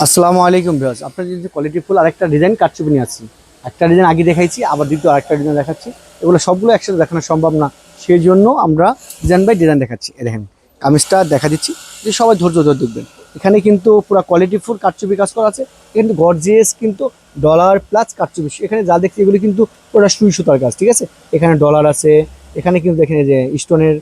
আসসালামু আলাইকুম ভিউয়ার্স, আপনার যদি কোয়ালিটিফুল আরেকটা ডিজাইন কারচুপি নিয়ে আসছি। একটা ডিজাইন আগে দেখাইছি, আবার দ্বিতীয় আরেকটা ডিজাইন দেখাচ্ছি। এগুলো সবগুলো একসাথে দেখানো সম্ভব না, সেই জন্য আমরা ডিজাইন বাই ডিজাইন দেখাচ্ছি। দেখেন কামিজটা দেখা দিচ্ছি, যে সবাই ধৈর্য ধরে দেখবেন। এখানে কিন্তু পুরো কোয়ালিটিফুল কারচুপি কাজ করা আছে, কিন্তু গর্জিয়াস কিন্তু ডলার প্লাস কারচুপি। এখানে যা দেখছি এগুলো কিন্তু পুরো সুই সুতার কাজ, ঠিক আছে। এখানে ডলার আছে, এখানে কিন্তু দেখেন যে স্টোনের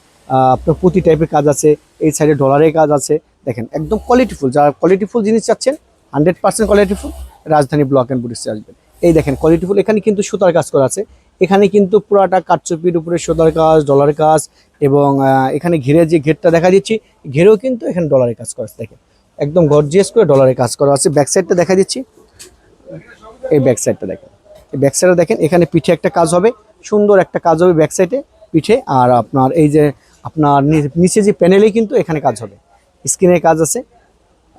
আপনার পুঁতি টাইপের কাজ আছে, এই সাইডে ডলারের কাজ আছে। দেখেন একদম কোয়ালিটিফুল, যারা কোয়ালিটিফুল জিনিস চাচ্ছেন 100% কোয়ালিটিফুল রাজধানী ব্লক অ্যান্ড বুটিক্সে আসবেন। এই দেখেন কোয়ালিটিফুল, এখানে কিন্তু সুতার কাজ করা আছে। এখানে কিন্তু পুরাটা কারচুপির উপরে সুতার কাজ, ডলারের কাজ, এবং এখানে ঘিরে যে ঘেরটা দেখা দিচ্ছি, ঘেরেও কিন্তু এখানে ডলারের কাজ করা আছে। দেখেন একদম গর্জিয়াস করে ডলারের কাজ করা আছে। ব্যাক সাইডটা দেখা দিচ্ছি, এই ব্যাক সাইডটা দেখেন, এই ব্যাক সাইডে দেখেন এখানে পিঠে একটা কাজ হবে, সুন্দর একটা কাজ হবে ব্যাক সাইডে পিঠে। আর আপনার এই যে আপনার নিচে যে প্যানেলেই কিন্তু এখানে কাজ হবে, স্ক্রিনের কাজ আছে।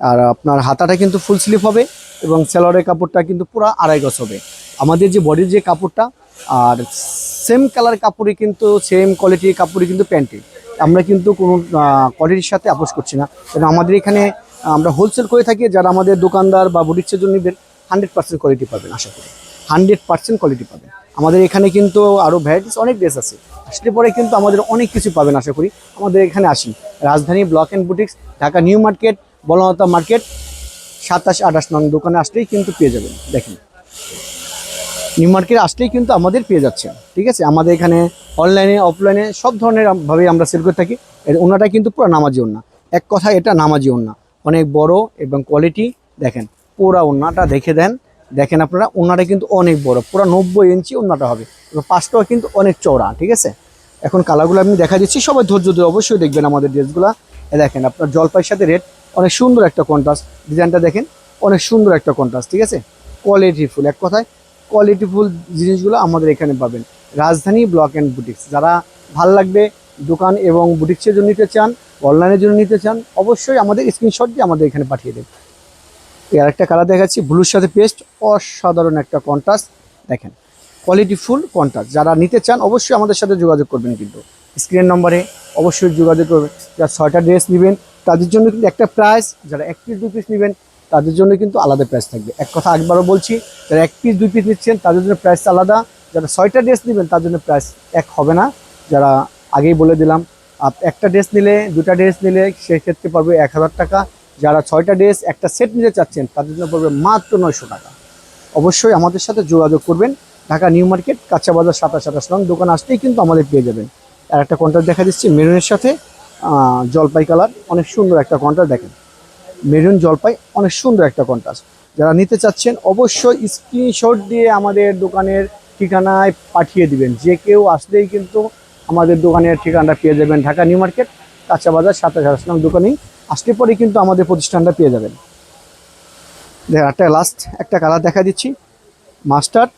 আর আপনার হাতাটা কিন্তু ফুল স্লিভ হবে, এবং সেলোয়ারের কাপড়টা কিন্তু পুরো আড়াই গজ হবে। আমাদের যে বডির যে কাপড়টা, আর সেম কালার কাপড়ই কিন্তু সেম কোয়ালিটির কাপড়ই কিন্তু প্যান্টে। আমরা কিন্তু কোনো কোয়ালিটির সাথে আপোষ করছি না, কারণ আমাদের এখানে আমরা হোলসেল করে থাকি। যারা আমাদের দোকানদার বা বুটিক্সের জন্য নেবেন 100% কোয়ালিটি পাবেন, আশা করি 100% কোয়ালিটি পাবেন। আমাদের এখানে কিন্তু আরও ভ্যারাইটিস অনেক ড্রেস আছে, আসলে পরে কিন্তু আমাদের অনেক কিছু পাবেন আশা করি। আমাদের এখানে আসি, Rajdhani block and boutiques, Dhaka new market, বলনতা মার্কেট, 27-28 নং দোকানে আসলেই কিন্তু পেয়ে যাবেন। দেখেন নিউ মার্কেটে আসলেই কিন্তু আমাদের পেয়ে যাচ্ছেন, ঠিক আছে। আমাদের এখানে অনলাইনে অফলাইনে সব ধরনের ভাবে আমরা সেল করে থাকি। এর ওনাটা কিন্তু পুরো নামাজি ওন্না, এক কথা এটা নামাজি ওন্না, অনেক বড় এবং কোয়ালিটি। দেখেন পুরা ওন্নাটা দেখে দেন, দেখেন আপনারা ওন্নাটা কিন্তু অনেক বড়, পুরো 90 ইঞ্চি ওন্নাটা হবে, এবং পাঁচটাও কিন্তু অনেক চওড়া, ঠিক আছে। এখন কালারগুলো আমি দেখা দিচ্ছি, সবাই ধৈর্য ধরে অবশ্যই দেখবেন আমাদের ড্রেসগুলো। দেখেন আপনার জলপাইয়ের সাথে রেড, অনেক সুন্দর একটা কন্ট্রাস্ট। ডিজাইনটা দেখেন, অনেক সুন্দর একটা কন্ট্রাস্ট, ঠিক আছে। কোয়ালিটিফুল, এক কথায় কোয়ালিটিফুল জিনিসগুলো আমাদের এখানে পাবেন। রাজধানী ব্লক অ্যান্ড বুটিক্স, যারা ভাল লাগবে দোকান এবং বুটিক্সের জন্য নিতে চান, অনলাইনের জন্য নিতে চান, অবশ্যই আমাদের স্ক্রিনশট দিয়ে আমাদের এখানে পাঠিয়ে দেবেন। এর একটা কালার দেখাচ্ছি, ব্লুর সাথে পেস্ট, অসাধারণ একটা কন্ট্রাস্ট। দেখেন কোয়ালিটিফুল কন্ট্রাস্ট, যারা নিতে চান অবশ্যই আমাদের সাথে যোগাযোগ করবেন, কিন্তু স্ক্রিন নম্বরে অবশ্যই যোগাযোগ করবেন। যারা 6টা ড্রেস নেবেন তাদের জন্য কিন্তু একটা প্রাইস, যারা 1 পিস 2 পিস নেবেন তাদের জন্য কিন্তু আলাদা প্রাইস থাকবে। এক কথা একবারও বলছি, যারা 1 পিস 2 পিস নিচ্ছেন তাদের জন্য প্রাইস আলাদা, যারা 6টা ড্রেস নেবেন তার জন্য প্রাইস এক হবে না। যারা আগেই বলে দিলাম, একটা ড্রেস নিলে 2টা ড্রেস নিলে সেক্ষেত্রে পড়বে 1000 টাকা। যারা 6টা ড্রেস একটা সেট নিতে চাচ্ছেন তাদের জন্য পড়বে মাত্র 900 টাকা। অবশ্যই আমাদের সাথে যোগাযোগ করবেন। ঢাকা নিউ মার্কেট, কাঁচা বাজার, 27-28 নং দোকান আসলেই কিন্তু আমাদের পেয়ে যাবেন। আর একটা কন্ট্রাস্ট দেখা দিচ্ছি, মেরুনের সাথে জলপাই কালার, অনেক সুন্দর একটা কন্ট্রাস্ট। দেখেন মেরুন জলপাই, অনেক সুন্দর একটা কন্ট্রাস্ট। যারা নিতে চাচ্ছেন অবশ্যই স্ক্রিনশট দিয়ে আমাদের দোকানের ঠিকানায় পাঠিয়ে দিবেন। যে কেউ আসলেই কিন্তু আমাদের দোকানের ঠিকানাটা পেয়ে যাবেন। ঢাকা নিউ মার্কেট, কাঁচা বাজার, 27-28 নং দোকানেই আসলে পরে কিন্তু আমাদের প্রতিষ্ঠানটা পেয়ে যাবেন। দেখেন একটা লাস্ট একটা কালার দেখা দিচ্ছি, মাস্টার্ড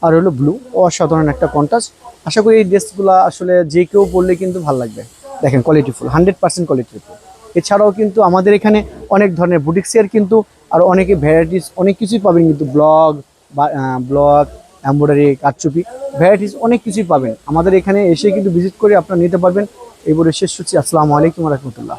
আর হলো ব্লু, অসাধারণ একটা কন্ট্রাস্ট। আশা করি এই ড্রেসগুলো আসলে যে কেউ পরলে কিন্তু ভালো লাগবে। দেখেন কোয়ালিটিফুল, 100% কোয়ালিটিফুল। এছাড়াও কিন্তু আমাদের এখানে অনেক ধরনের বুটিক্সের কিন্তু আর অনেকে ভ্যারাইটিস অনেক কিছুই পাবেন, কিন্তু ব্লগ এমব্রয়ডারি, কারচুপি, ভ্যারাইটিস অনেক কিছুই পাবেন। আমাদের এখানে এসে কিন্তু ভিজিট করে আপনারা নিতে পারবেন। এই বলে শেষ হচ্ছে। আসসালামু আলাইকুম রহমতুল্লাহ।